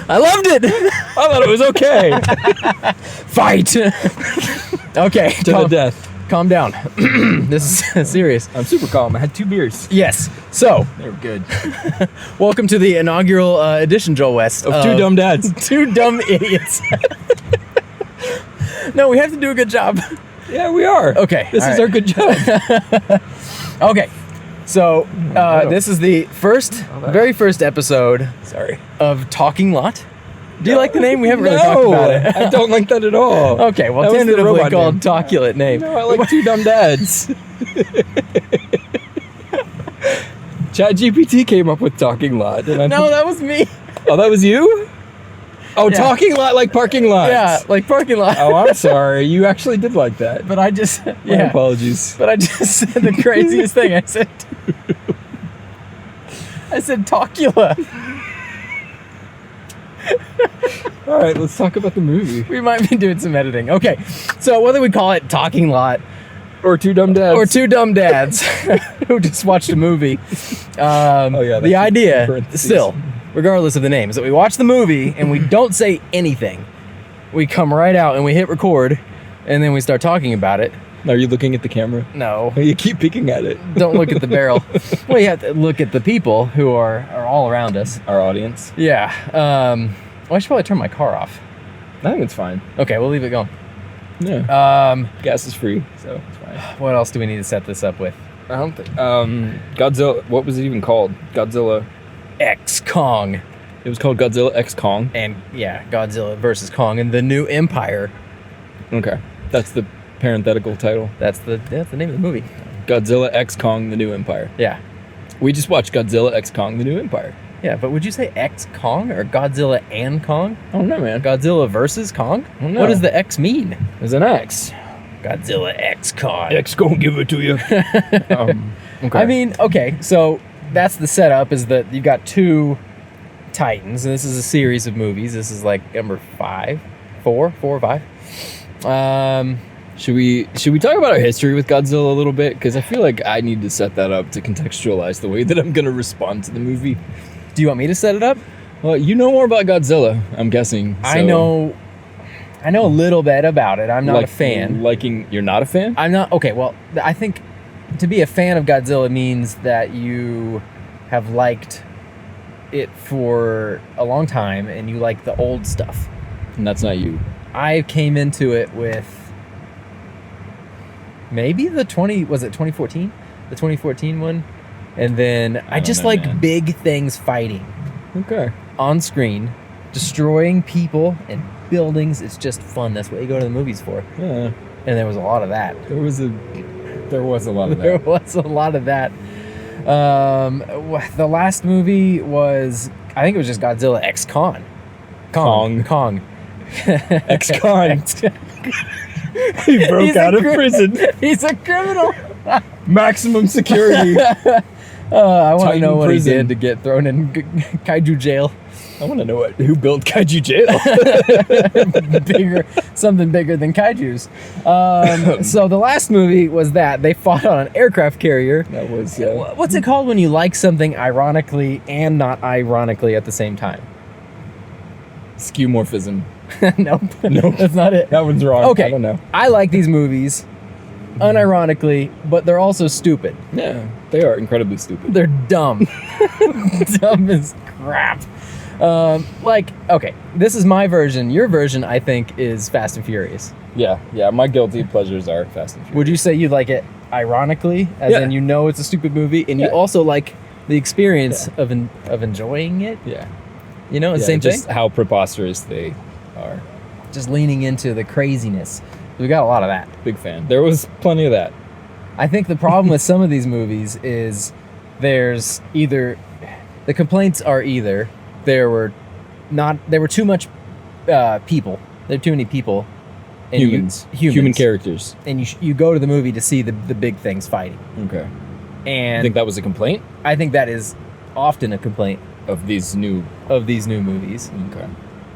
I loved it. I thought it was okay. Fight. Okay. To the death. Calm down. This is serious. I'm super calm. I had 2 beers. Yes. So, They were good. welcome to the inaugural edition, Joel West. Of 2 dumb dads. 2 dumb idiots. No, we have to do a good job. Yeah, we are. Okay. This is our good job. Okay. So, this is the very first episode Sorry. of Talking Lot. Do you like the name? We haven't really talked about it. I don't like that at all. Okay, well, That was the tentatively robot called name. Talkulate name. No, I like 2 dumb dads. ChatGPT came up with Talking Lot. And No, that was me. Oh, that was you? Oh, Yeah. Talking Lot like parking lots. Yeah, like parking lot. Oh, I'm sorry. You actually did like that. But I just, My yeah. apologies. But I just said the craziest thing. I said Talkula. All right, let's talk about the movie. We might be doing some editing. Okay, so whether we call it Talking Lot Or 2 dumb dads. or 2 dumb dads who just watched a movie, the idea, parentheses. still, regardless of the name, is that we watch the movie and we don't say anything. We come right out and we hit record, and then we start talking about it. Are you looking at the camera? No, You keep peeking at it. don't look at the barrel. Well, you have to look at the people who are all around us. Our audience. Yeah. I should probably turn my car off. I think it's fine. Okay, we'll leave it going. Yeah. Gas is free, so it's fine. What else do we need to set this up with? I don't think. Godzilla. What was it even called? Godzilla. X Kong. It was called Godzilla X Kong. And yeah, Godzilla versus Kong and the New Empire. Okay, that's the parenthetical title. That's the name of the movie. Godzilla X Kong: The New Empire. Yeah. We just watched Godzilla X Kong: The New Empire. Yeah, but would you say X Kong or Godzilla and Kong? I don't know, man. Godzilla versus Kong? don't know. What does the X mean? There's an X. Godzilla X Kong. X gonna give it to you. Okay. I mean, okay, so that's the setup, is that you've got 2 Titans, and this is a series of movies. This is like number 4 or 5. Should we talk about our history with Godzilla a little bit? Because I feel like I need to set that up to contextualize the way that I'm gonna respond to the movie. Do you want me to set it up? Well, you know more about Godzilla, I'm guessing. I know a little bit about it. I'm not a fan. You're not a fan? I'm not. Okay, well, I think to be a fan of Godzilla means that you have liked it for a long time and you like the old stuff. And that's not you. I came into it with maybe was it 2014? The 2014 one? And then I just know, like man. big things fighting Okay. on screen, destroying people and buildings. It's just fun. That's what you go to the movies for. Yeah. And there was a lot of that. There was a lot of There that. was a lot of that. The last movie was, I think it was just Godzilla X Kong. Kong. Ex-con. He broke He's a out of prison. He's a criminal. Maximum security. I want to Titan know what prison. he did to get thrown in kaiju jail. I want to know who built Kaiju Jail. Something bigger than kaijus. So the last movie was that they fought on an aircraft carrier. That was What's it called when you like something ironically and not ironically at the same time? skewmorphism. Nope. Nope. That's not it. That one's wrong. Okay. I don't know. I like these movies, unironically, but they're also stupid. Yeah, they are incredibly stupid. They're dumb. Dumb as crap. Okay, this is my version. Your version, I think, is Fast and Furious. Yeah. My guilty pleasures are Fast and Furious. Would you say you like it ironically, as Yeah. in you know it's a stupid movie, and you Yeah. also like the experience of enjoying it? Yeah. You know, the Yeah, same just thing. how preposterous they are. Just leaning into the craziness. We got a lot of that. Big fan. There was plenty of that. I think the problem with some of these movies is the complaints are either there were too much people. There were too many people. And Humans. humans. Human characters. And you go to the movie to see the big things fighting. Okay. And I think that was a complaint I think that is often a complaint of these new. of these new movies. Okay.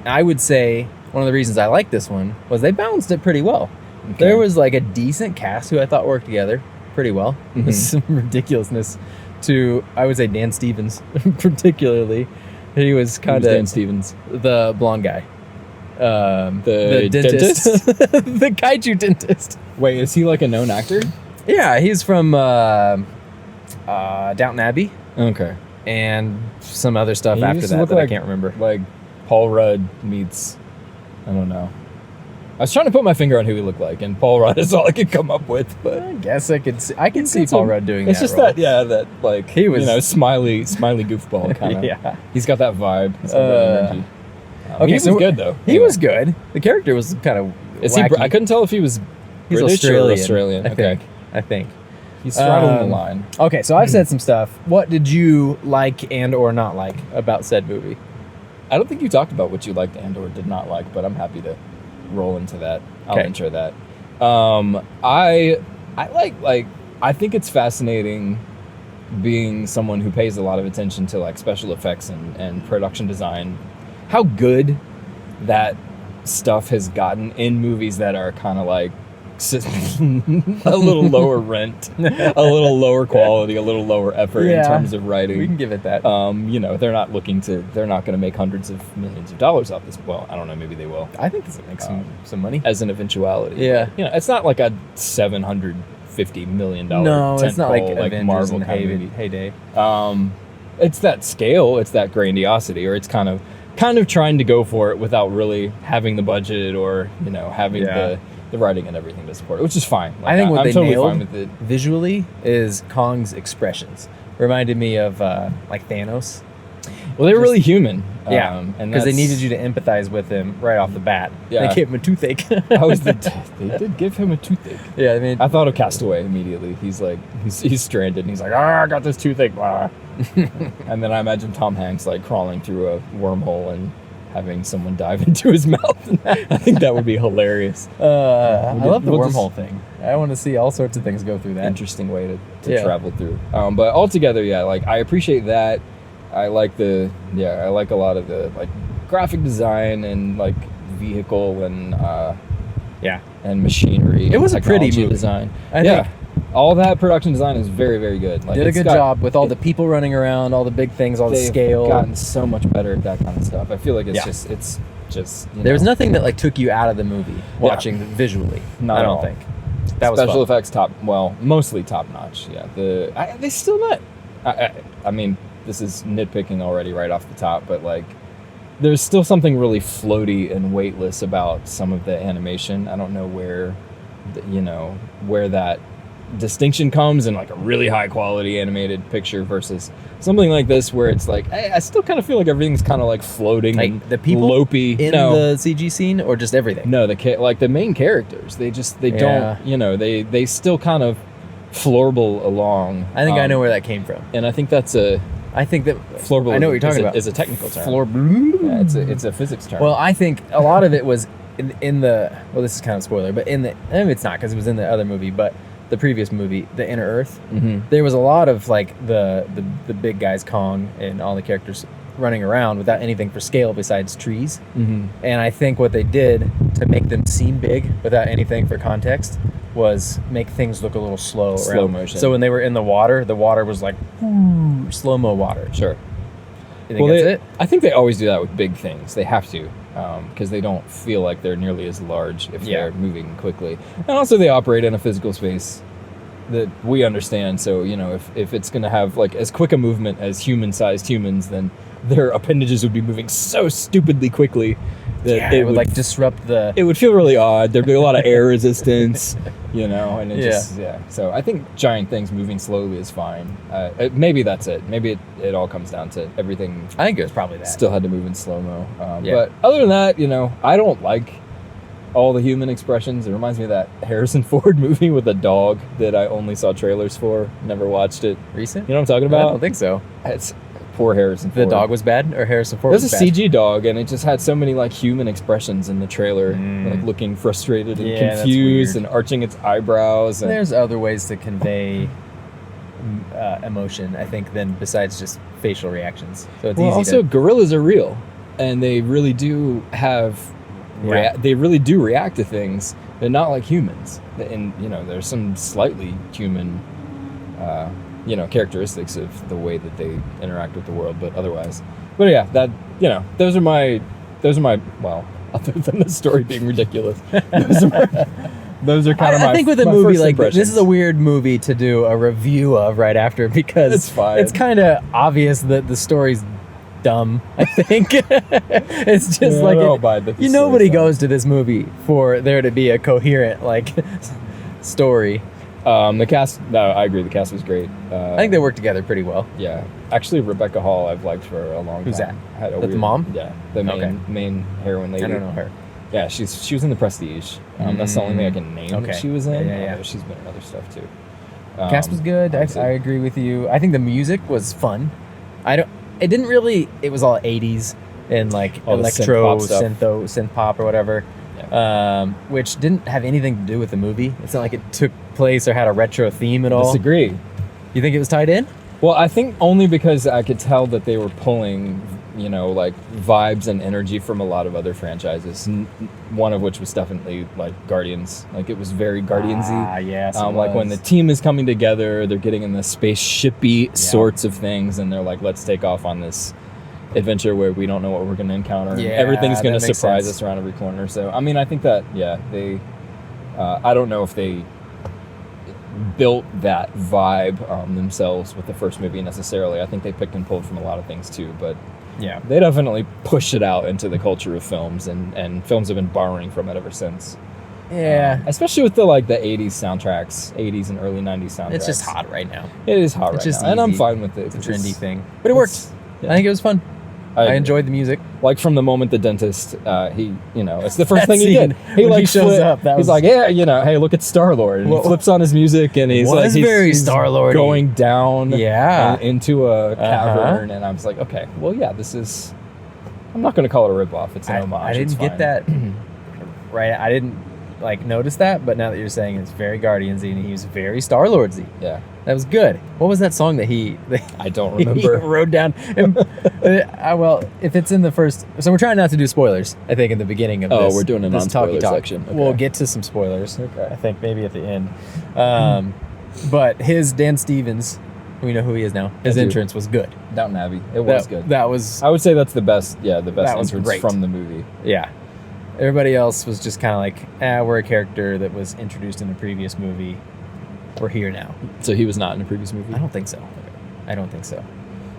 I would say one of the reasons I like this one was they balanced it pretty well. Okay. There was like a decent cast who I thought worked together pretty well. Mhm. Some ridiculousness to, I would say, Dan Stevens particularly. He was kind Dan of Stevens. the blonde guy. The dentist. The kaiju dentist. Wait, is he like a known actor? Yeah, he's from Downton Abbey Okay. and some other stuff He after used to that look that I like- can't remember. Like Paul Rudd meets, I don't know. I was trying to put my finger on who he looked like, and Paul Rudd is all I could come up with. But I guess I can see It's Paul a- Rudd doing it's that. just role. that, yeah, that like He was- smiley goofball kind of. Yeah. He's got that vibe. He's got that energy. okay, he was so good though. He Anyway. was good. The character was kind of Is he? wacky. I couldn't tell if he was He's British Australian. or Australian. Okay, I think. he's straddling the Um, line. Okay, so I've said some stuff. What did you like and or not like about said movie? I don't think you talked about what you liked and or did not like, but I'm happy to roll into that. I'll Okay. intro that. I like I think it's fascinating being someone who pays a lot of attention to like special effects and production design, how good that stuff has gotten in movies that are kind of like a little lower rent, a little lower quality, a little lower effort in Yeah. terms of writing. We can give it that. They're not going to make hundreds of millions of dollars off this. Well, I don't know, maybe they will I think this will make some money. as an eventuality. Yeah. But, it's not like a $750 million No, it's not like tentpole, Avengers Marvel in kind of movie. heyday. It's that scale, it's that grandiosity, or it's kind of trying to go for it without really having the budget or having Yeah. the writing and everything to support it, which is fine. Like, I think what I'm they totally nailed fine with it. visually is Kong's expressions. Reminded me of like Thanos. Well, they're Just- really human. Yeah, and because they that's- needed you to empathize with him right off the bat. Yeah. They gave him a toothache. They did give him a toothache. Yeah, I mean, I thought of Castaway immediately. He's like, he's stranded, and he's like, I got this toothache. Blah. And then I imagine Tom Hanks like crawling through a wormhole and having someone dive into his mouth. I think that would be hilarious. I love the we'll just- wormhole thing. I want to see all sorts of things go through that. Interesting way to Yeah. travel through. But altogether, yeah, like I appreciate that. I like a lot of the like graphic design and like vehicle and Yeah, and machinery. It and was a pretty technology movie. design. I yeah, think all that production design is very, very good. Like, did a it's good got- job with all the people running around, all the big things, all the They've scale. gotten so much better at that kind of stuff. I feel like it's Yeah. just There was nothing that like took you out of the movie watching visually. Not I at don't all. think that was special fun. effects mostly top notch. Yeah, they still not. I mean, this is nitpicking already right off the top, but like, there's still something really floaty and weightless about some of the animation. I don't know where that distinction comes in like a really high quality animated picture versus something like this where it's like I still kind of feel like everything's kind of like floating and Like the people lopey in the CG scene, or just everything. no, like the main characters, they Yeah. don't, they still kind of florble along. I think I know where that came from. and I think that's I think that florble. I know what you're talking about. Is a technical term. Yeah, It's a physics term. Well, I think a lot of it was in the. Well, this is kind of spoiler, but it's not because it was in the other movie, but the previous movie, The Inner Earth. Mhm. There was a lot of like the big guys, Kong, and all the characters running around without anything for scale besides trees. Mhm. And I think what they did to make them seem big without anything for context was make things look a little slow motion. So when they were in the water was like slow-mo water. Sure. You think that's it? I think they always do that with big things. They have to, because they don't feel like they're nearly as large if Yeah. they're moving quickly. And also, they operate in a physical space that we understand. So if it's going to have like as quick a movement as human-sized humans, then their appendages would be moving so stupidly quickly that it would like disrupt the. it would feel really odd. There'd be a lot of air resistance, and it So I think giant things moving slowly is fine. Maybe that's it. Maybe it all comes down to everything I think it was probably that. still had to move in slow-mo. Yeah. But other than that, I don't like all the human expressions. It reminds me of that Harrison Ford movie with a dog that I only saw trailers for, never watched it. Recent? You know what I'm talking I about? don't think so. It's poor Harrison The Ford. dog was bad, or Harrison Ford There's was a bad? CG dog, and it just had so many like human expressions in the trailer, Mm. like looking frustrated and Yeah, that's confused weird. and arching its eyebrows. And There's other ways to convey emotion, I think, than besides just facial reactions. So it's well, easy also to. gorillas are real, and they really do have. Yeah. They really do react to things. They're not like humans, and there's some slightly human, characteristics of the way that they interact with the world. But otherwise, yeah, that those are my well, other than the story being ridiculous, those are kind of my. I think with a movie like this is a weird movie to do a review of right after, because it's fine. It's kind of obvious that the story's dumb. I think it's just nobody goes to this movie for there to be a coherent story. The cast, no, I agree. The cast was great. I think they work together pretty well. Yeah, actually, Rebecca Hall I've liked for a long time. Who's that? The mom? Yeah, the main heroine lady. I don't know her. Yeah, she was in The Prestige. That's the only thing I can name that she was in. Yeah. She's been in other stuff too. Cast was good. I agree with you. I think the music was fun. It was all 80s and electro, synth pop or whatever. Yeah. Which didn't have anything to do with the movie. It's not like it took place or had a retro theme at all. Disagree. You think it was tied in? Well, I think only because I could tell that they were pulling, vibes and energy from a lot of other franchises. One of which was definitely Guardians. It was very Guardians-y. Ah, yes. When the team is coming together, they're getting in the spaceshipy sorts of things, and they're let's take off on this adventure where we don't know what we're going to encounter. Yeah, everything's going to surprise us around every corner. So, I think that, they, I don't know if they built that vibe themselves with the first movie necessarily. I think they picked and pulled from a lot of things too, but yeah, they definitely pushed it out into the culture of films, and films have been borrowing from it ever since. Yeah, especially with the 80s soundtracks, 80s and early 90s soundtracks. It's just hot right now. It is hot right now, easy. And I'm fine with it. It's a trendy thing, but it worked. Yeah. I think it was fun. I enjoyed the music. From the moment the dentist, it's the first thing he did. He shows up. He's like, hey, look at Star-Lord. And he flips on his music, and he's very Star-Lord going down into a cavern. Uh-huh. And I was like, okay, well, yeah, this is, I'm not going to call it a ripoff. It's an homage. I didn't get that right. I didn't notice that, but now that you're saying it's very Guardians-y and he was very Star-Lord-y. Yeah. That was good. What was that song that I don't remember. He wrote down. Well, if it's in the first... So we're trying not to do spoilers, I think, in the beginning of this. Oh, we're doing a non-spoiler section. Okay. We'll get to some spoilers, I think, maybe at the end. But Dan Stevens, we know who he is now, his entrance was good. Downton Abbey. It was good. That was... I would say that's the best entrance great. From the movie. Yeah. Everybody else was just kind of we're a character that was introduced in the previous movie. We're here now. So he was not in the previous movie? I don't think so. I don't think so.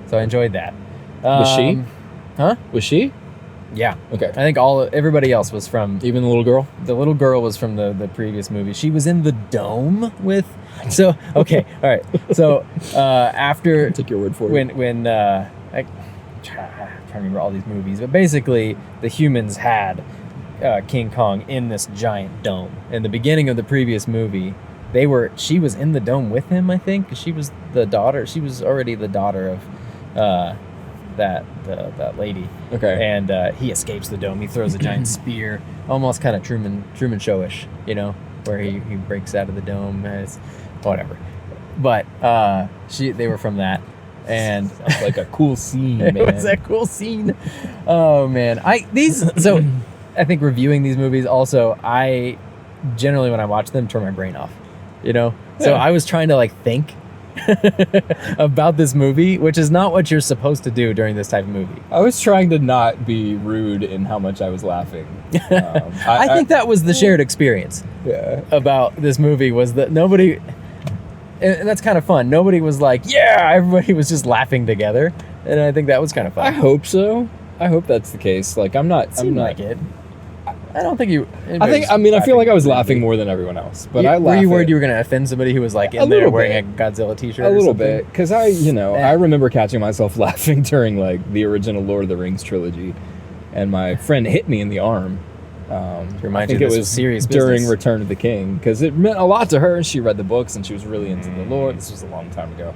So I enjoyed that. Was she? Huh? Was she? Yeah. Okay. I think everybody else was from... Even the little girl? The little girl was from the previous movie. She was in the dome with... So, okay. All right. So, after... I'll take your word for it. When I'm trying to remember all these movies, but basically the humans had King Kong in this giant dome. In the beginning of the previous movie... She was in the dome with him, I think, because she was the daughter. She was already the daughter of that lady. Okay. And he escapes the dome. He throws a giant spear, almost kind of Truman Show-ish, where he breaks out of the dome. It's whatever. But they were from that. And sounds like a cool scene, man. It was a cool scene. Oh man. I think reviewing these movies also, I generally when I watch them turn my brain off. So I was trying to think about this movie, which is not what you're supposed to do during this type of movie. I was trying to not be rude in how much I was laughing. I think that was the shared experience about this movie, was that nobody, and that's kind of fun. Nobody was everybody was just laughing together. And I think that was kind of fun. I hope so. I hope that's the case. I'm not like it. I don't think you... I feel like I was laughing more than everyone else. But were you worried you were going to offend somebody who was in there wearing a Godzilla t-shirt a little bit. Because I remember catching myself laughing during the original Lord of the Rings trilogy. And my friend hit me in the arm. I think it was serious during business. Return of the King. Because it meant a lot to her. And she read the books and she was really into the lore. This was a long time ago.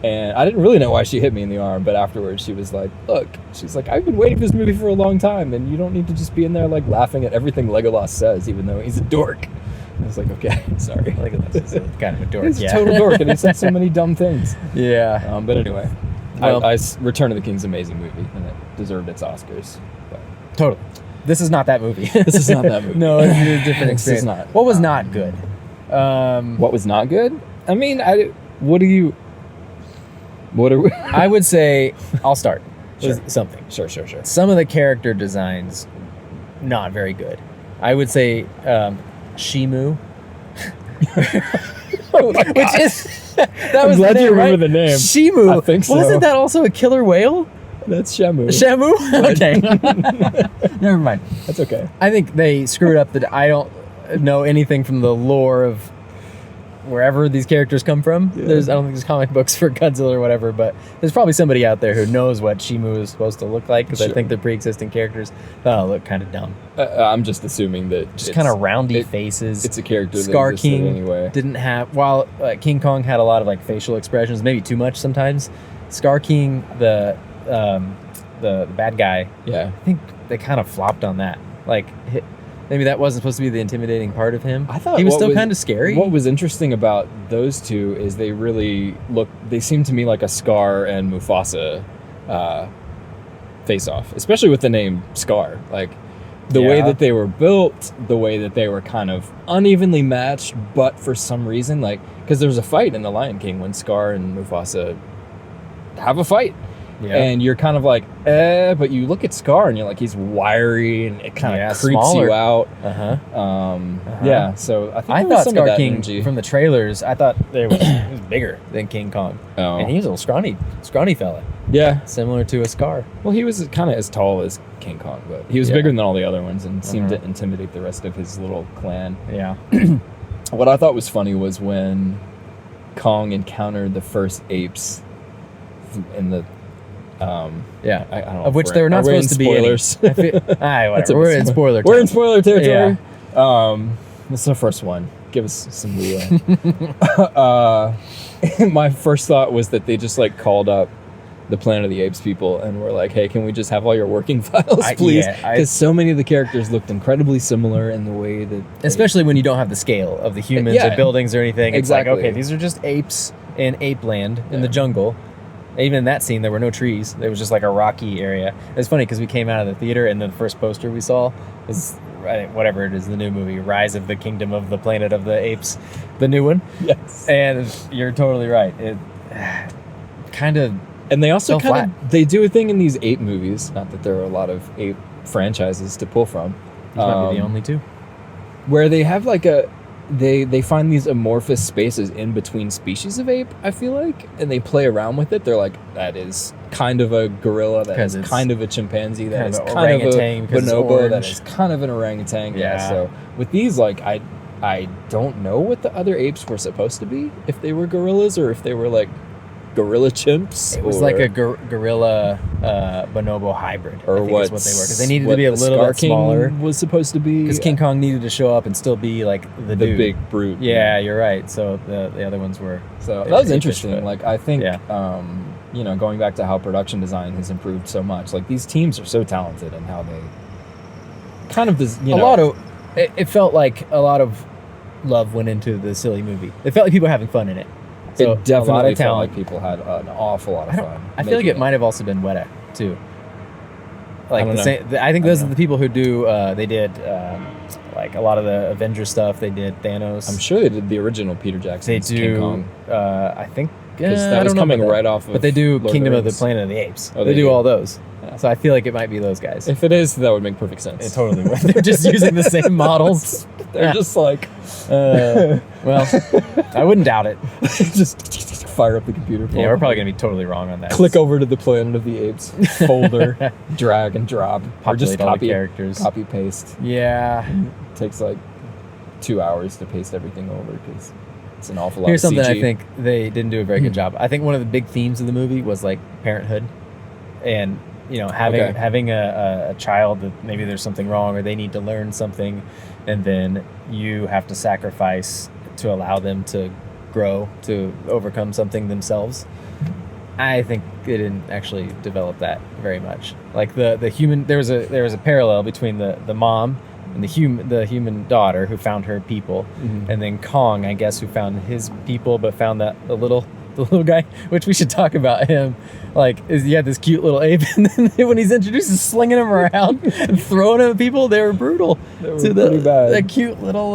And I didn't really know why she hit me in the arm, but afterwards she was like, look, she's like, I've been waiting for this movie for a long time, and you don't need to just be in there laughing at everything Legolas says, even though he's a dork. And I was like, okay, sorry. Legolas is kind of a dork, He's a total dork, and he said so many dumb things. Yeah. But anyway, Return of the King's an amazing movie, and it deserved its Oscars. But. Totally. This is not that movie. This is not that movie. No, it's a different experience. This is not. What was not good? What was not good? I mean, what are we? I would say I'll start Sure. with something. Sure. Some of the character designs, not very good. I would say Shimu. Which is that was glad the name, you remember right? the name. Shimu. I think so. Wasn't that also a killer whale? That's Shamu. Shamu? Okay. Never mind. That's okay. I think they screwed up that I don't know anything from the lore of wherever these characters come from. Yeah. I don't think there's comic books for Godzilla or whatever, but there's probably somebody out there who knows what Shimu is supposed to look like, because I Sure. think they're pre-existing characters. Oh, look kind of dumb. I'm just assuming that Just kind of roundy faces. It's a character Scar that existed King anyway. didn't have, while King Kong had a lot of like facial expressions, maybe too much sometimes. Scar King, the bad guy, Yeah. I think they kind of flopped on that. Like maybe that wasn't supposed to be the intimidating part of him. I thought he was what still kind of scary. What was interesting about those two is they seem to me like a Scar and Mufasa face off, especially with the name Scar. Like the way Yeah. that they were built, the way that they were kind of unevenly matched, but for some reason, like, because there's a fight in The Lion King when Scar and Mufasa have a fight. Yeah. And you're kind of like, but you look at Scar and you're like, he's wiry and it kind of creeps smaller. you out. Uh-huh. Yeah, so I think I there was thought some of Scar that King energy. from the trailers, I thought he was bigger than King Kong. Oh. And he was a little scrawny fella, Yeah, similar to a Scar. well, he was kind of as tall as King Kong, but he was Yeah. bigger than all the other ones and seemed Uh-huh. to intimidate the rest of his little clan. Yeah. What I thought was funny was when Kong encountered the first apes in the Yeah. I don't know Of if which we're- there were not are we in supposed to be any. spoilers. Whatever. We're in spoiler We're in time. spoiler territory. This is the first one. Give us some leeway. My first thought was that they just like called up the Planet of the Apes people and were like, "Hey, can we just have all your working files, please?" Because so many of the characters looked incredibly similar in the way that, Especially when you don't have the scale of the humans Yeah. or buildings or anything. It's Exactly. like, okay, these are just apes in ape land in the jungle. Even in that scene, there were no trees. There was just like a rocky area. It's funny because we came out of the theater and the first poster we saw was whatever it is, the new movie, Rise of the Kingdom of the Planet of the Apes, the new one. Yes. And you're totally right. It kind of, And they also fell kind of they do a thing in these ape movies. Not that there are a lot of ape franchises to pull from. these might be the only two. Where they have like they find these amorphous spaces in between species of ape, I feel like, and they play around with it. They're like, that is kind of a gorilla, that 'Cause is it's kind of a chimpanzee, that kind is of a kind of a orangutan because it's bonobo, that orange. is kind of an orangutan. Yeah. Yeah. So with these, like, I don't know what the other apes were supposed to be, if they were gorillas or if they were like gorilla chimps. It was like a gorilla bonobo hybrid, or I think what is what they were, because they needed to be a the little Scar bit King smaller. was supposed to be, Because King Kong needed to show up and still be like the dude. big brute. Yeah, you're right. So the other ones were. So They that was were interesting. apish, but- Like, I think, Yeah. you know, going back to how production design has improved so much, like these teams are so talented in how they kind of this, It felt like a lot of love went into the silly movie. It felt like people were having fun in it. So it definitely a lot of felt talent. like people had an awful lot of fun. I feel like making it might have also been Weta too. Like don't the know. same. I think I those don't are the people who do. They did like a lot of the Avengers stuff. They did Thanos. I'm sure they did the original Peter they Jackson's do. King Kong, I think because I that was don't know coming about that. right off of. But they do Lord Kingdom of the Rings. Planet of the Apes. Oh, they they do do. all those. Yeah. So I feel like it might be those guys. If it is, that would make perfect sense. It totally would. They're just using the same models. They're just like, Well, I wouldn't doubt it. just fire up the computer. Yeah, we're probably gonna be totally wrong on that. click over to the Planet of the Apes folder, drag and drop, or just Populate all the copy characters. copy paste. Yeah. Takes like 2 hours to paste everything over because it's an awful lot Here's of something CG. I think they didn't do a very good job. I think one of the big themes of the movie was like parenthood, and having a child that maybe there's something wrong or they need to learn something, and then you have to sacrifice to allow them to grow to overcome something themselves. I think they didn't actually develop that very much. Like the human, there was a parallel between the mom and the human daughter who found her people, Mhm. and then Kong, I guess, who found his people but found that the little the little guy, which we should talk about him. Like, he had this cute little ape, and then when he's introduced, he's slinging him around and throwing him at people. They were brutal. They were pretty bad. That cute little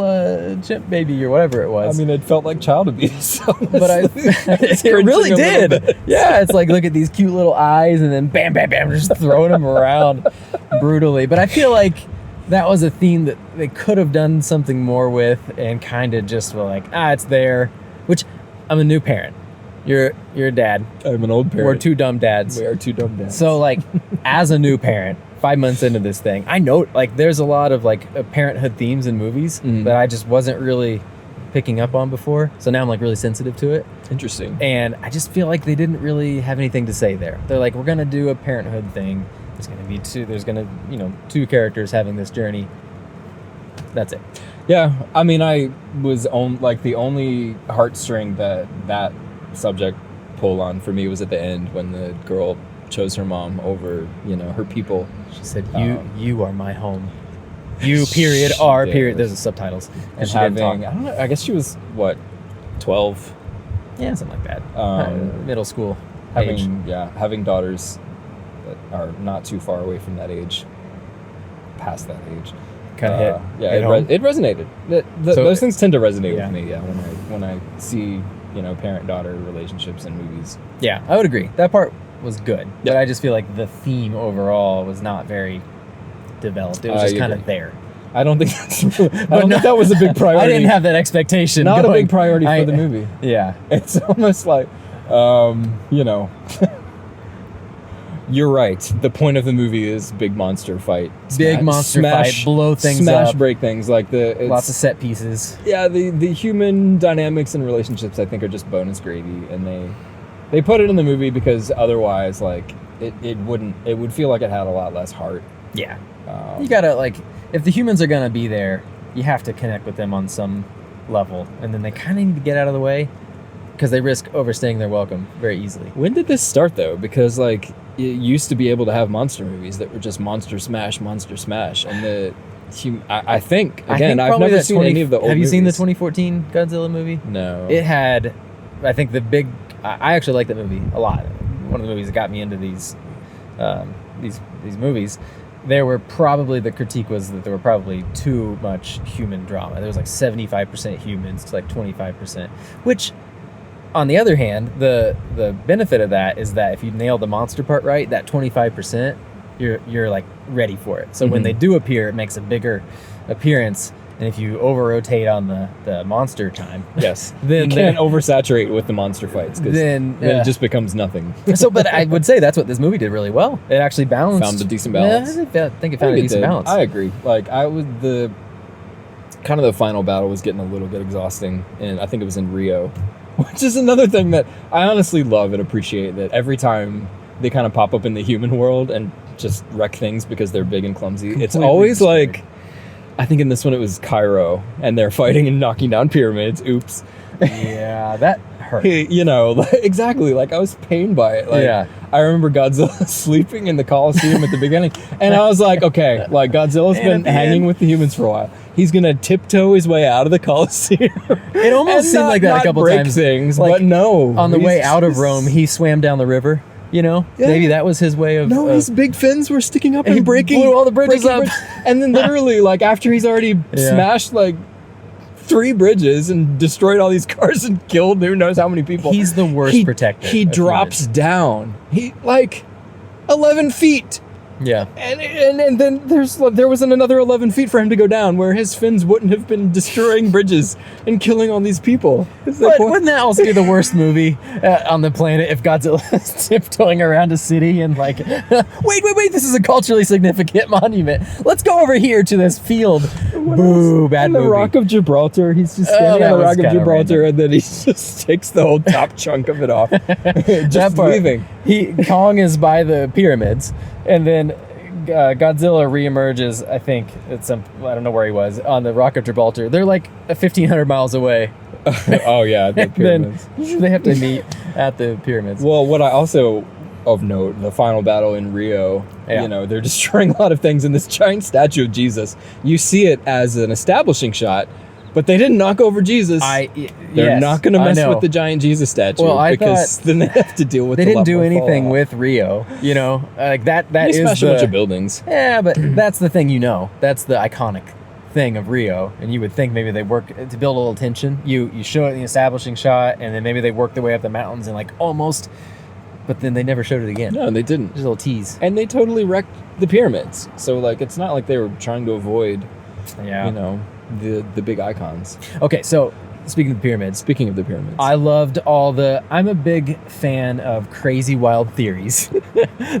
chimp baby or whatever it was. I mean, it felt like child abuse. But it really did. Yeah, it's like, look at these cute little eyes, and then bam, bam, bam, just throwing him around brutally. But I feel like that was a theme that they could have done something more with, and kind of just were like, it's there. Which, I'm a new parent. You're a dad. I'm an old parent. We're two dumb dads. We are two dumb dads. So, like, as a new parent, 5 months into this thing, I know, like, there's a lot of, like, parenthood themes in movies that I just wasn't really picking up on before. So now I'm, like, really sensitive to it. Interesting. And I just feel like they didn't really have anything to say there. They're like, we're going to do a parenthood thing. There's going to be two characters having this journey. That's it. Yeah. I mean, I was the only heartstring that subject pull on for me was at the end when the girl chose her mom over, her people. She said, you are my home. You period are period. There's the subtitles. And she didn't talk. I don't know. I guess she was what, 12? Yeah, something like that. Middle school age. Having daughters that are not too far away from that age, past that age. Kind of hit. Yeah, it resonated. Those things tend to resonate with me. Yeah, when I see parent-daughter relationships in movies. Yeah, I would agree. That part was good, but I just feel like the theme overall was not very developed. It was just kind of there. I don't think that was a big priority. I didn't have that expectation. Not a big priority for the movie. Yeah, it's almost like, You're right. The point of the movie is big monster fight. Fight, blow things smash, up. break things. Like lots of set pieces. Yeah, the human dynamics and relationships, I think, are just bonus gravy, and they put it in the movie because otherwise, like, it would feel like it had a lot less heart. Yeah. You gotta, like, if the humans are gonna be there, you have to connect with them on some level, and then they kind of need to get out of the way because they risk overstaying their welcome very easily. When did this start, though? Because, like, it used to be able to have monster movies that were just monster smash, and I think I've never seen any of the old movies. Have you seen the 2014 Godzilla movie? No. It had, I think I actually like that movie a lot. One of the movies that got me into these movies. The critique was that there were probably too much human drama. There was like 75% humans to like 25%, which, on the other hand, the benefit of that is that if you nail the monster part right, that 25%, you're like ready for it. So when they do appear, it makes a bigger appearance. And if you over-rotate on the monster time, yes, then you can't oversaturate with the monster fights, because then it just becomes nothing. But I would say that's what this movie did really well. It actually found a decent balance. Yeah, I think it found a decent balance. I agree. Like, the final battle was getting a little bit exhausting, and I think it was in Rio, which is another thing that I honestly love and appreciate, that every time they kind of pop up in the human world and just wreck things because they're big and clumsy, it's always like, I think in this one it was Cairo, and they're fighting and knocking down pyramids. Oops. Yeah, that hurt. Exactly. Like, I was pained by it. Like, I remember Godzilla sleeping in the Coliseum at the beginning, and I was like, okay, like, Godzilla's been hanging with the humans for a while. He's gonna tiptoe his way out of the Coliseum. It almost seemed like that a couple times. Things, like, but no. On the way out of Rome, he swam down the river. Maybe that was his way of... No, his big fins were sticking up and breaking... blew all the bridges up. And then literally, like, after he's already smashed, like, 3 bridges and destroyed all these cars and killed who knows how many people. He's the worst protector. He drops down. 11 feet. Yeah. And then there wasn't another 11 feet for him to go down, where his fins wouldn't have been destroying bridges and killing all these people. But wouldn't that also be the worst movie on the planet if Godzilla's tiptoeing around a city and like, wait, this is a culturally significant monument. Let's go over here to this field. Boo, bad movie. The Rock of Gibraltar, he's just standing on the Rock of Gibraltar, and then he just takes the whole top chunk of it off. Just leaving. Kong is by the pyramids, and then Godzilla reemerges, I think, I don't know where he was, on the Rock of Gibraltar. They're like 1,500 miles away. Oh, yeah, the pyramids. Then they have to meet at the pyramids. Well, what I also, of note, the final battle in Rio, they're destroying a lot of things, and this giant statue of Jesus, you see it as an establishing shot, But they didn't knock over Jesus. They're not going to mess with the giant Jesus statue because then they have to deal with. They didn't do anything with Rio. Like that. That is smash a bunch of buildings. Yeah, but that's the thing. That's the iconic thing of Rio, and you would think maybe they work to build a little tension. You show it in the establishing shot, and then maybe they work their way up the mountains and like almost. But then they never showed it again. No, they didn't. Just a little tease. And they totally wrecked the pyramids. So like, it's not like they were trying to avoid. Yeah. The big icons. Okay, so speaking of the pyramids, I loved I'm a big fan of crazy wild theories.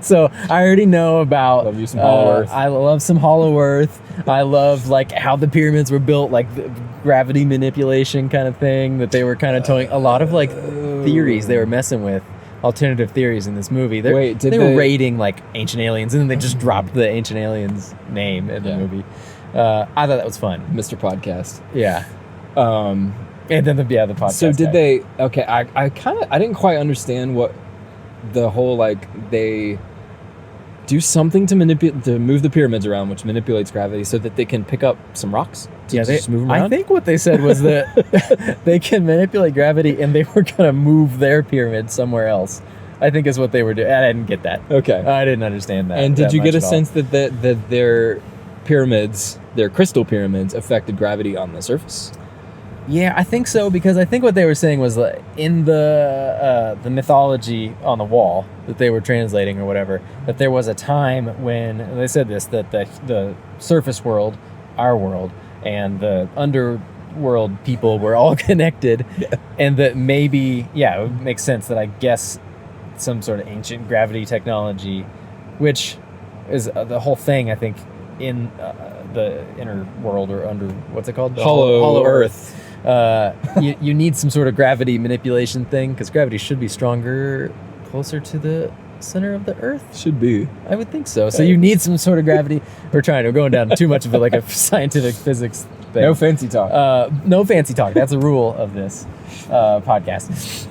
So I already know about love you some Hollow Earth. I love some Hollow Earth. I love like how the pyramids were built, like the gravity manipulation kind of thing that they were kind of towing. A lot of like theories they were messing with. Alternative theories in this movie. They were raiding like ancient aliens, and then they just dropped the ancient aliens name in the movie. I thought that was fun. Mr. Podcast. Yeah. And then the podcast. So did they? Okay, I didn't quite understand what the whole like they do something to move the pyramids around, which manipulates gravity, so that they can pick up some rocks. Just move them around. I think what they said was that they can manipulate gravity, and they were gonna move their pyramid somewhere else. I think is what they were doing. I didn't get that. Okay, I didn't understand that. And did you get a sense that their pyramids, their crystal pyramids, affected gravity on the surface? Yeah, I think so, because I think what they were saying was that in the mythology on the wall that they were translating or whatever, that there was a time when they said this, that the surface world, our world, and the underworld people were all connected, and that maybe it would make sense that I guess some sort of ancient gravity technology, which is the whole thing, I think, in the inner world or under, what's it called? Hollow Earth. You need some sort of gravity manipulation thing, because gravity should be stronger closer to the center of the Earth. Should be. I would think so. So you need some sort of gravity. We're going down too much of it, like a scientific physics thing. No fancy talk. No fancy talk. That's a rule of this podcast.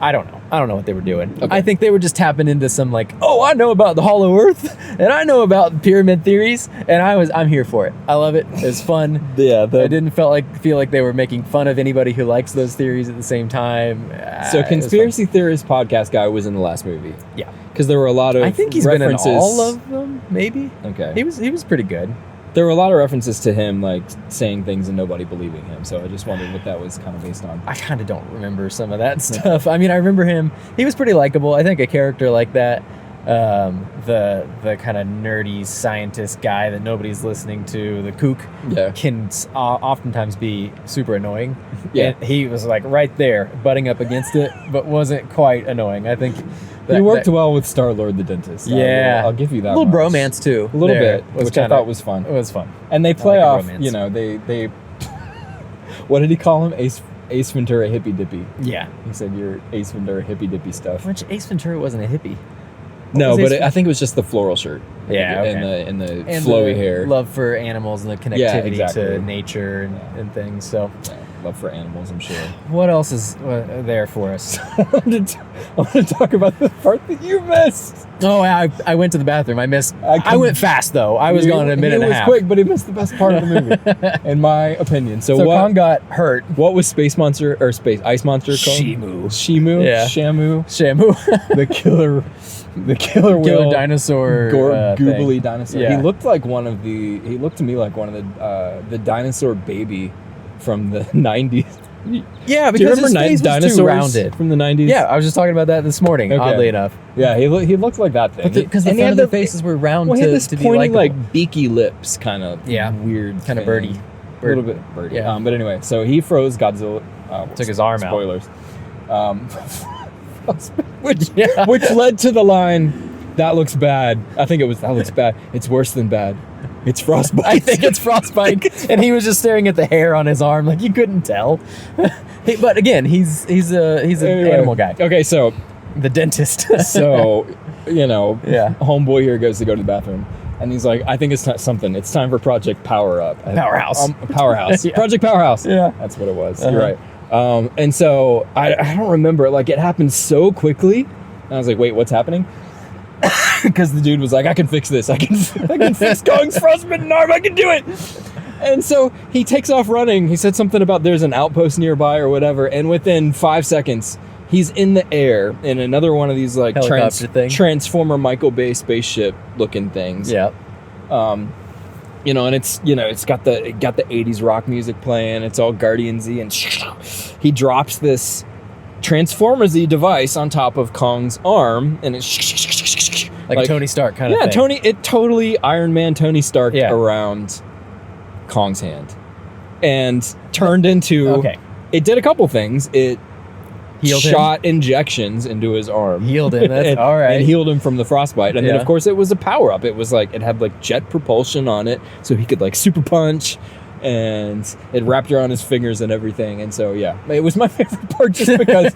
I don't know what they were doing. Okay. I think they were just tapping into some like, I know about the Hollow Earth, and I know about pyramid theories, and I'm here for it. I love it. It's fun. Yeah. I didn't feel like they were making fun of anybody who likes those theories at the same time. So Conspiracy Theorist podcast guy was in the last movie. Yeah. Because there were a lot of I think he's references. Been in all of them, maybe. Okay. He was pretty good. There were a lot of references to him, like, saying things and nobody believing him. So I just wondered what that was kind of based on. I kind of don't remember some of that stuff. I mean, I remember him. He was pretty likable. I think a character like that, the kind of nerdy scientist guy that nobody's listening to, the kook, can oftentimes be super annoying. Yeah. And he was, like, right there, butting up against it, but wasn't quite annoying. I think... He worked well with Star-Lord the dentist. Yeah. I'll give you that. A little bromance, too. A little bit, which I thought was fun. It was fun. And they play off, they what did he call him? Ace Ventura Hippy Dippy. Yeah. He said you're Ace Ventura Hippy Dippy stuff. Which Ace Ventura wasn't a hippie. No, but I think it was just the floral shirt. Yeah, okay. And the flowy hair. Love for animals and the connectivity to nature and things, so... Yeah. Love for animals, I'm sure. What else is there for us? I want to talk about the part that you missed. Oh, I went to the bathroom. I went fast, though. I was gone in a minute and a half. He was quick, but he missed the best part of the movie, in my opinion. So Kong got hurt. What was Space Monster, or Space Ice Monster called? Shimu? Yeah. Shamu? The killer whale dinosaur googly dinosaur. Yeah. He looked to me like one of the dinosaur baby from the 90s. Yeah, because do you remember his face was too rounded from the 90s? Yeah, I was just talking about that this morning, oddly enough. Yeah, he looked like that thing. Because the front of the faces were round he had this to pointy, be likable. like beaky lips, kind of weird. Kind of birdie. A little bit birdie. Yeah. But anyway, so he froze Godzilla. Took his arm out. Which led to the line, "That looks bad." I think it was, "That looks bad. It's worse than bad. It's frostbite." I think it's frostbite. And he was just staring at the hair on his arm like you couldn't tell. But again, he's an animal guy. Okay, so the dentist. So, homeboy here goes to go to the bathroom. And he's like, "I think it's something. It's time for Project Power Up." Powerhouse. Powerhouse. Yeah. Project Powerhouse. Yeah. That's what it was. You're right. And so I don't remember. Like, it happened so quickly. And I was like, wait, what's happening? Because the dude was like, "I can fix this. I can fix Kong's frostbitten arm. I can do it." And so he takes off running. He said something about there's an outpost nearby or whatever. And within 5 seconds, he's in the air in another one of these like Transformer Michael Bay spaceship looking things. Yeah. You know, and it's got the 80s rock music playing. It's all Guardians-y, and he drops this Transformers-y device on top of Kong's arm, and it's like Tony Stark kind of thing. Yeah, it totally Iron Man Tony Stark around Kong's hand, and turned into. It did a couple things. It shot injections into his arm. Healed him. That's all right. And healed him from the frostbite. And then, of course, it was a power-up. It was like, it had like jet propulsion on it, so he could like super punch, and it wrapped around his fingers and everything. And so, yeah, it was my favorite part just because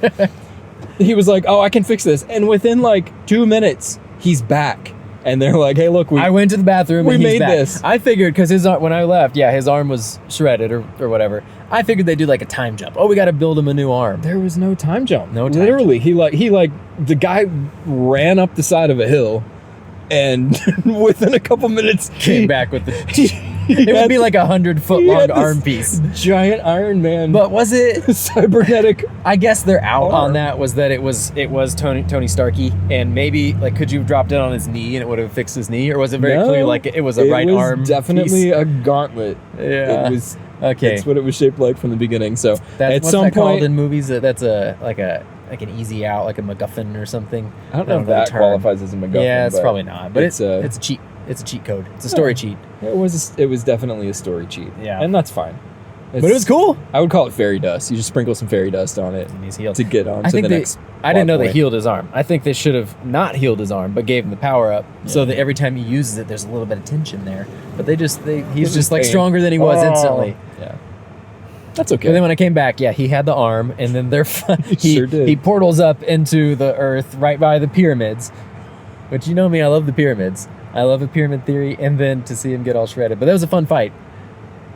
he was like, oh, I can fix this. And within like 2 minutes, he's back. And they're like, hey, look, I went to the bathroom and we he's made back. this. I figured, because when I left, his arm was shredded or whatever. I figured they'd do like a time jump. Oh, we got to build him a new arm. There was no time jump. No time Literally, jump. The guy ran up the side of a hill, and within a couple minutes, came back with it would be like 100-foot long arm piece. Giant Iron Man. But was it cybernetic? I guess their out on that was that it was Tony Starky, and maybe like could you have dropped it on his knee and it would have fixed his knee, or was it very clear like it was a right arm? Definitely piece? A gauntlet. Yeah. It was okay. That's what it was shaped like from the beginning. So at some point called in movies that's like an easy out, like a MacGuffin or something. I don't know if that qualifies as a MacGuffin. Yeah, it's probably not, but it's a cheat. It's a cheat code. It's a story cheat. It was definitely a story cheat. Yeah, and that's fine. But it was cool. I would call it fairy dust. You just sprinkle some fairy dust on it and he's healed. To get on to the next. I didn't know they healed his arm. I think they should have not healed his arm, but gave him the power up so that every time he uses it, there's a little bit of tension there. But he's just like stronger than he was instantly. Yeah. That's okay. But then when I came back, he had the arm, and then he portals up into the earth right by the pyramids, which you know me, I love the pyramids. I love a pyramid theory, and then to see him get all shredded. But that was a fun fight.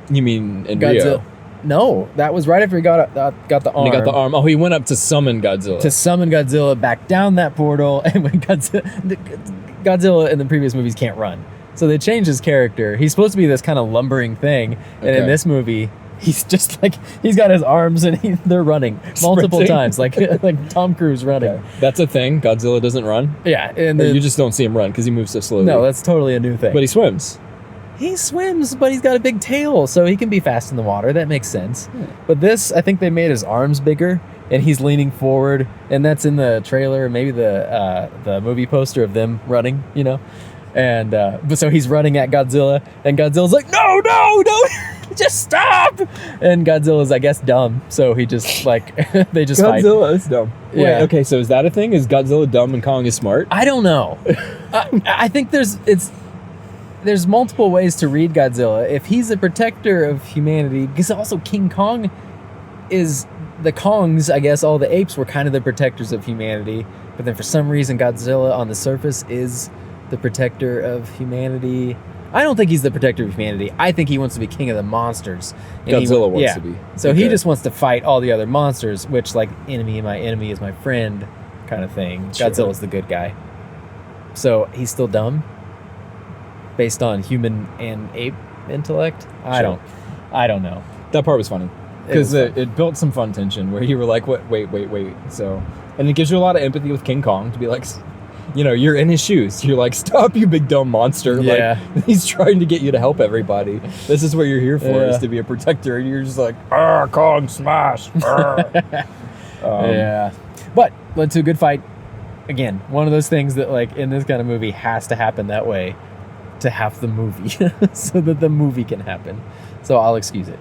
You mean in Godzilla? Rio? No, that was right after he got the arm. And he got the arm. Oh, he went up to summon Godzilla. To summon Godzilla back down that portal, and when Godzilla in the previous movies can't run. So they changed his character. He's supposed to be this kind of lumbering thing, and in this movie, he's just like he's got his arms and they're running multiple times, like Tom Cruise running. Okay. That's a thing. Godzilla doesn't run. Yeah, and you just don't see him run because he moves so slowly. No, that's totally a new thing. But he swims. He swims, but he's got a big tail, so he can be fast in the water. That makes sense. But this, I think they made his arms bigger, and he's leaning forward, and that's in the trailer, maybe the movie poster of them running, you know. And but so he's running at Godzilla, and Godzilla's like, no, just stop! And Godzilla's, I guess, dumb, so he just they just fight. Godzilla is dumb. Yeah. Wait, okay, so is that a thing? Is Godzilla dumb and Kong is smart? I don't know. I think there's multiple ways to read Godzilla. If he's a protector of humanity, because also King Kong is the Kongs, I guess all the apes were kind of the protectors of humanity, but then for some reason Godzilla on the surface is the protector of humanity. I don't think he's the protector of humanity. I think he wants to be king of the monsters. And Godzilla wants to be. So he just wants to fight all the other monsters, which like my enemy is my friend kind of thing. Sure. Godzilla's the good guy. So he's still dumb based on human and ape intellect. I don't know. That part was funny. Because it built some fun tension where you were like, what? Wait. So, and it gives you a lot of empathy with King Kong to be like, you know, you're in his shoes. You're like, stop, you big dumb monster. Yeah. Like, he's trying to get you to help everybody. This is what you're here for, is to be a protector. And you're just like, Kong, smash. Yeah. But led to a good fight. Again, one of those things that, like, in this kind of movie has to happen that way to have the movie so that the movie can happen. So I'll excuse it.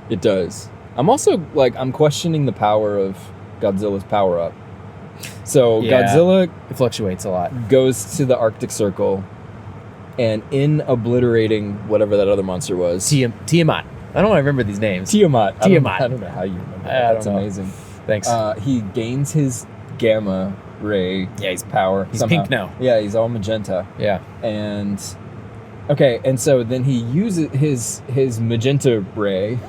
It does. I'm also, I'm questioning the power of Godzilla's power-up. So Godzilla it fluctuates a lot. Goes to the Arctic Circle, and in obliterating whatever that other monster was, Tiamat. I don't remember these names. Tiamat. I don't know how you remember that. That's amazing. Thanks. He gains his gamma ray. Yeah, he's power. He's pink now. Yeah, he's all magenta. Yeah. And and so then he uses his magenta ray.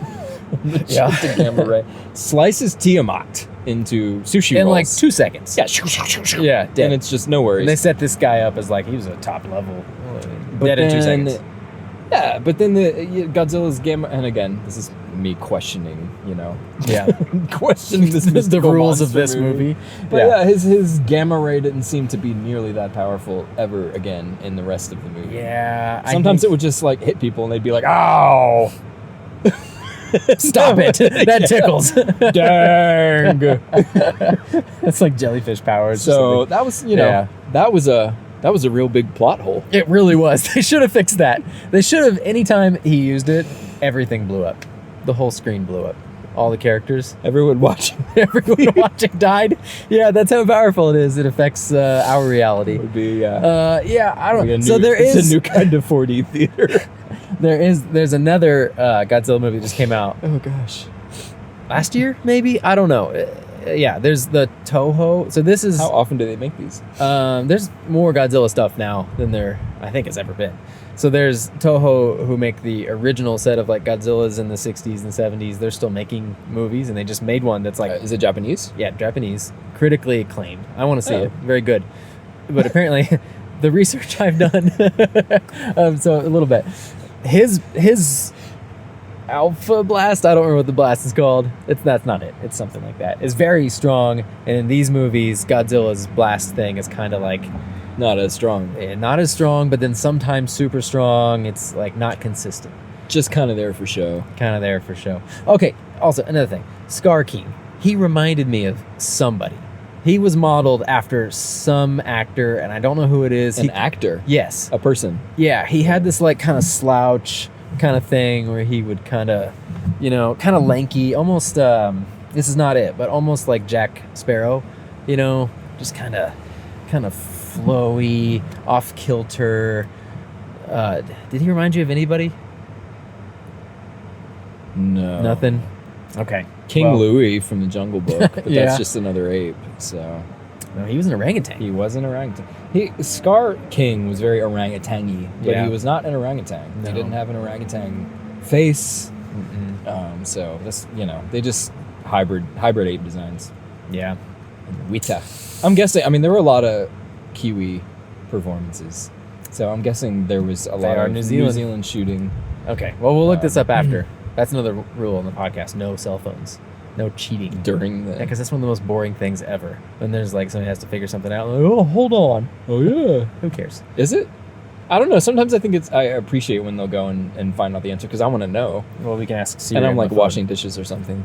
Magenta gamma ray. Slices Tiamat into sushi rolls. In like 2 seconds. Yeah, dead. And it's just no worries. And they set this guy up as like he was a top level. But dead in 2 seconds. Yeah, but then Godzilla's gamma, and again, this is me questioning, Yeah. questioning this the mystical rules of monster this movie. But yeah, his gamma ray didn't seem to be nearly that powerful ever again in the rest of the movie. Yeah. Sometimes it would just like hit people and they'd be like, "Ow!" Stop it. That tickles. Dang. That's like jellyfish powers. So that was, that was a real big plot hole. It really was. They should have fixed that. They should have, anytime he used it, everything blew up. The whole screen blew up. All the characters. Everyone watching died. Yeah, that's how powerful it is. It affects our reality. would be, I don't know. So it's a new kind of 4D theater. There's another Godzilla movie that just came out Oh gosh. last year, maybe? I don't know. Yeah, there's the Toho. So this is How often do they make these? there's more Godzilla stuff now than there I think has ever been. So there's Toho, who make the original set of like Godzillas in the 60s and 70s. They're still making movies, and they just made one that's like Is it Japanese? yeah, Japanese, critically acclaimed. I want to see Oh. it. Very good. But apparently the research I've done so a little bit. His Alpha Blast, I don't remember what the blast is called. That's not it. It's something like that. It's very strong, and in these movies, Godzilla's blast thing is kind of like Not as strong. not as strong, but then sometimes super strong. It's like not consistent. Just kind of there for show. Kind of there for show. Okay, also another thing. Scar King. He reminded me of somebody. He was modeled after some actor, and I don't know who it is. An actor. Yes. A person. Yeah, he had this like kind of slouch kind of thing where he would kind of, kind of lanky, almost, this is not it, but almost like Jack Sparrow, just kind of flowy, off kilter. Did he remind you of anybody? No. Nothing? Okay. King Well, Louis from the Jungle Book, but Yeah. that's just another ape. So No, he was an orangutan. he was an orangutan. Scar King was very orangutan-y, but Yeah. he was not an orangutan. No. He didn't have an orangutan face. Mm-mm. So that's they just hybrid ape designs. Yeah. Wita. I'm guessing. I mean, there were a lot of Kiwi performances, so I'm guessing there was a lot are of New New Zealand. Zealand shooting. Okay. Well, we'll look this up after. That's another rule on the podcast. No cell phones. No cheating. During the Because that's one of the most boring things ever. When there's like somebody has to figure something out. Like, oh, hold on. oh yeah, Who cares? is it? I don't know. Sometimes I think I appreciate when they'll go and find out the answer because I want to know. Well, we can ask Siri. And I'm on like the phone. washing dishes or something.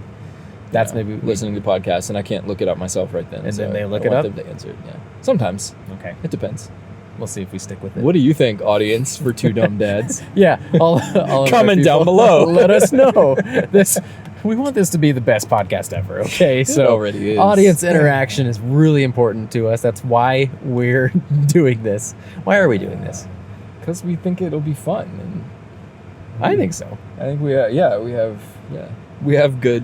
That's You know, maybe listening to podcasts and I can't look it up myself right then. And so then they I look want it up? them to answer it. Yeah, sometimes Okay. it depends. We'll see if we stick with it. What do you think, audience, for Two Dumb Dads? Yeah. All of our Comment down people, below. Let us know. We want this to be the best podcast ever. Okay. So already is. audience interaction is really important to us. That's why we're doing this. Why are we doing this? Because we think it'll be fun, and I think so. I think we have good,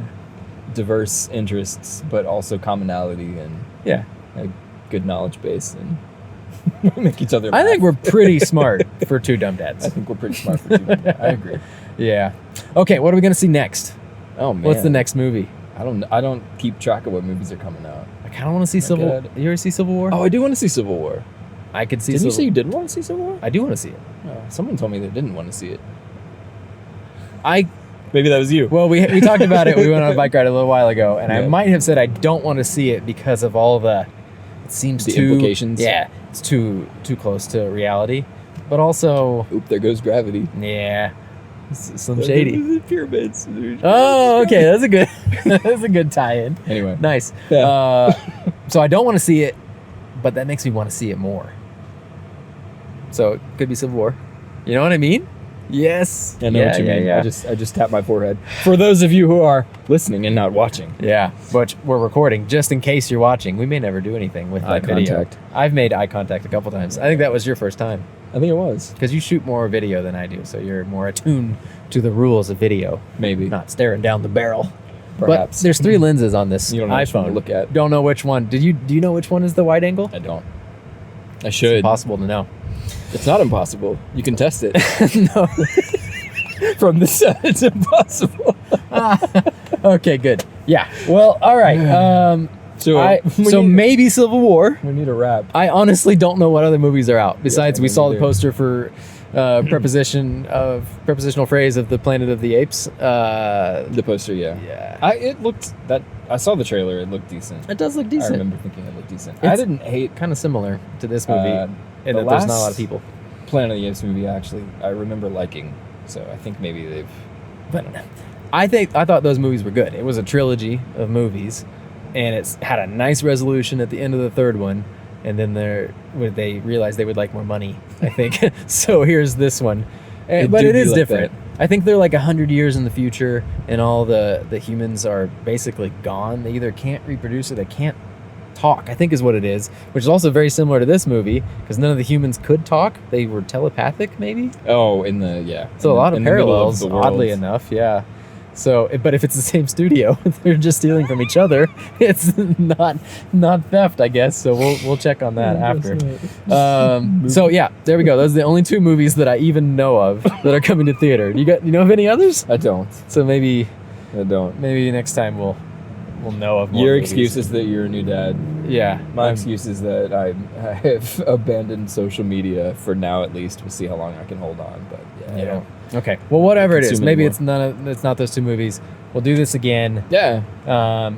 diverse interests, but also commonality and Yeah. a good knowledge base, and make each other. I think laugh. we're pretty smart for two dumb I dads. think we're pretty smart for Two Dumb Dads. I agree. Yeah. Okay. What are we gonna see next? Oh man, What's the next movie? I don't keep track of what movies are coming out. I kind of want to see Civil. God. You ever see Civil War? Oh, I do want to see Civil War. I could see. Didn't you Civil. say you didn't want to see Civil War? I do want to see it. Oh, someone told me they didn't want to see it. I Maybe that was you. Well, we talked about it. We went on a bike ride a little while ago, and I Yeah. might have said I don't want to see it because of all the. It seems The too implications? Yeah, it's too close to reality, but also Oop, there goes gravity. yeah, Slim Shady. The pyramids. Oh, okay, that's a good that's a good tie-in. Anyway. Nice. Yeah. So I don't want to see it, but that makes me want to see it more. So it could be Civil War. You know what I mean? Yes. I know what you mean. Yeah. I just tapped my forehead. For those of you who are listening and not watching. Yeah, but we're recording just in case you're watching. We may never do anything with Eye that video. contact. I've made eye contact a couple times. I think that was your first time I think it was. because you shoot more video than I do, so you're more attuned to the rules of video, Maybe. not staring down the barrel. Perhaps. But there's 3 lenses on this You don't know which one iPhone. to look at. Don't know which one. Do you know which one is the wide angle? I don't. I It's should. impossible to know. It's not impossible. You can test it. No. From the set, it's impossible. Okay, good. Yeah. Well, all right. So maybe Civil War. we need a wrap. I honestly don't know what other movies are out. Besides, Yeah, we me saw the neither. poster for prepositional phrase of the Planet of the Apes. The poster, yeah. Yeah. I saw the trailer. It looked decent. It does look I decent. remember thinking it looked decent. It's I didn't hate kind of similar to this movie, the in that there's not a lot of people. Planet of the Apes movie. Actually, I remember liking. So I think maybe they've. But I thought those movies were good. It was a trilogy of movies, and it's had a nice resolution at the end of the third one. And then they realized they would like more money, I think. So here's this one. But it is different. I think they're like 100 years in the future, and all the humans are basically gone. They either can't reproduce or they can't talk, I think is what it is, which is also very similar to this movie, because none of the humans could talk. They were telepathic, maybe? Oh, So a lot of parallels, of oddly enough, yeah. So, but if it's the same studio, they're just stealing from each other. It's not theft, I guess. So we'll check on that after. So yeah, there we go. Those are the only two movies that I even know of that are coming to theater. You know of any others? I don't. So maybe next time we'll know of more Your movies. excuse is that you're a new dad. Yeah. My excuse is that I have abandoned social media for now, at least. We'll see how long I can hold on. But yeah. Okay. Well, whatever it is, maybe anymore. it's not those two movies. We'll do this again. Yeah.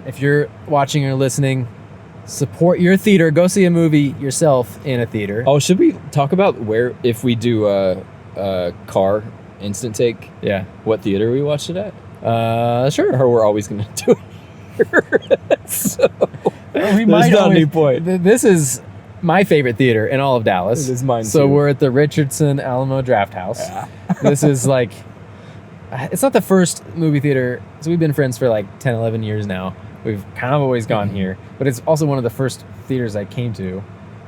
If you're watching or listening, support your theater. Go see a movie yourself in a theater. Oh, should we talk about where, if we do a car instant take? Yeah. What theater we watched it at? Sure. Or we're always going to do it here. So we there's not any point. This is my favorite theater in all of Dallas. It is mine So too. we're at the Richardson Alamo Draft House. Yeah. This is like, it's not the first movie theater. So we've been friends for like 10, 11 years now. We've kind of always gone here, but it's also one of the first theaters I came to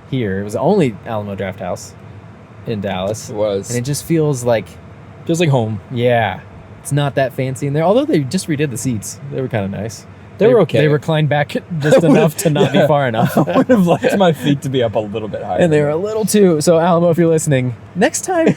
here. It was the only Alamo Draft House in Dallas. It was. And it just feels like, Just like home. yeah, it's not that fancy in there. Although they just redid the seats. They were kind of nice. They were okay. They reclined back just enough to not be far enough. I would have liked my feet to be up a little bit higher. And they were a little too. So Alamo, if you're listening, next time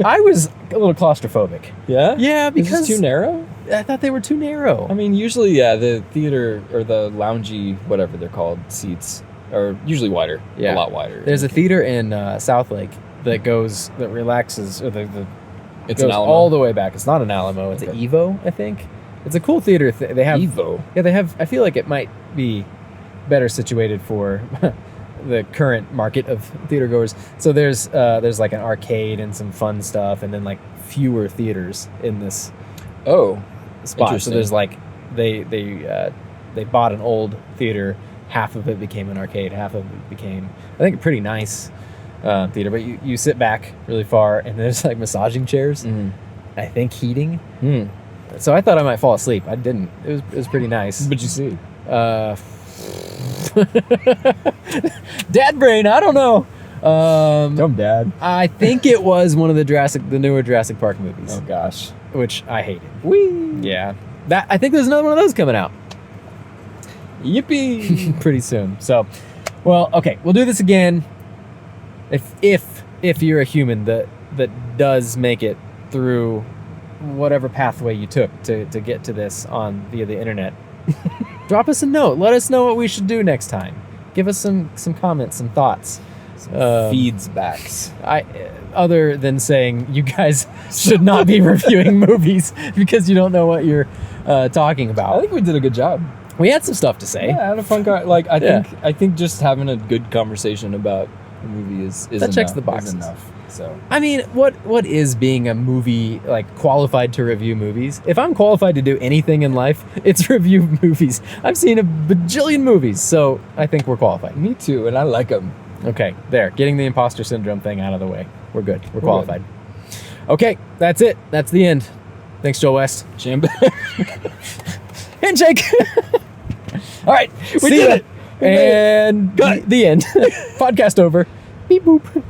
I was a little claustrophobic. Yeah? Yeah, because Is this too narrow? I thought they were too narrow. I mean, usually, yeah, the theater or the loungy, whatever they're called, seats are usually wider. Yeah. A lot wider. There's a theater in Southlake that relaxes, or It's goes an Alamo. all the way back. It's not an Alamo. It's Okay. an Evo, I think. It's a cool theater. They have Evo. Yeah, they have. I feel like it might be better situated for the current market of theater goers. So there's like an arcade and some fun stuff, and then like fewer theaters in this Oh. spot. So Interesting. there's like they bought an old theater. Half of it became an arcade. Half of it became, I think, a pretty nice theater. But you sit back really far, and there's like massaging chairs. I think heating. So I thought I might fall asleep. I didn't. It was pretty nice. What'd you see? Dad brain. I don't know. Dumb dad. I think it was one of the newer Jurassic Park movies, Oh, gosh. which I hated. Whee! Yeah, I think there's another one of those coming out Yippee! pretty soon. So, well, okay, we'll do this again. If you're a human that does make it through whatever pathway you took to get to this via the internet, drop us a note. Let us know what we should do next time. Give us some comments, some thoughts. Feeds backs. Other than saying you guys should not be reviewing movies because you don't know what you're talking I about. think we did a good job. We had some stuff to say. Yeah, I had a fun I Yeah. think just having a good conversation about a movie is That enough, checks the is boxes. enough. So I mean, what is being a movie, like, qualified to review movies? If I'm qualified to do anything in life, it's review movies. I've seen a bajillion movies, so I think we're qualified. me too, and I like them. Okay, there. Getting the imposter syndrome thing out of the way. We're good. We're We're qualified. Okay, that's it. That's the end. Thanks, Joe West. Handshake! All right, we did it! And the end. Podcast over. Beep boop.